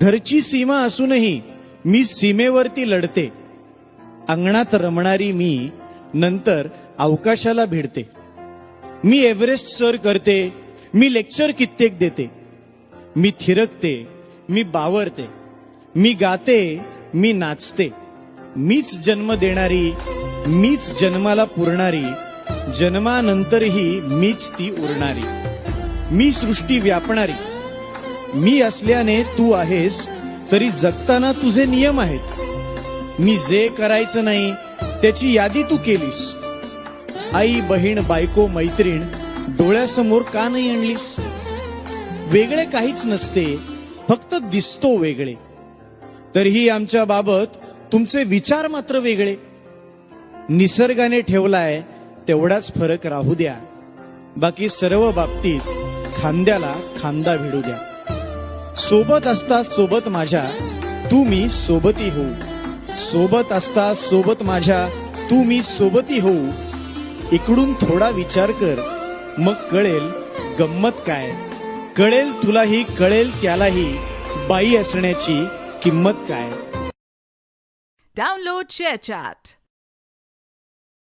घरची सीमा असूनही मी सीमेवरती लढते. अंगणात रमणारी मी नंतर अवकाशाला भिडते. मी एव्हरेस्ट सर करते, मी लेक्चर कित्येक देते. मी थिरकते, मी बावरते, मी गाते, मी नाचते. मीच जन्म देणारी, मीच जन्माला पुरणारी, जन्मानंतरही मीच ती उरणारी. मी सृष्टी व्यापणारी. मी असल्याने तू आहेस, तरी जगताना तुझे नियम आहेत. मी जे करायचं नाही त्याची यादी तू केलीस. आई, बहीण, बायको, मैत्रीण डोळ्यासमोर का नाही आणलीस? वेगळे काहीच नसते, फक्त दिसतो वेगळे. तरीही आमच्या बाबत तुमचे विचार मात्र वेगळे. निसर्गाने ठेवलाय तेवढाच फरक राहू द्या. बाकी सर्व बाबतीत खांद्याला खांदा भिडू द्या. सोबत असता सोबत माझ्या तू मी सोबती होऊ. सोबत असता सोबत माझ्या तू मी सोबती होऊ. इकडून थोडा विचार कर, मग कळेल गंमत काय. कळेल तुलाही, कळेल त्यालाही, बाई असण्याची किंमत काय. Download ShareChat.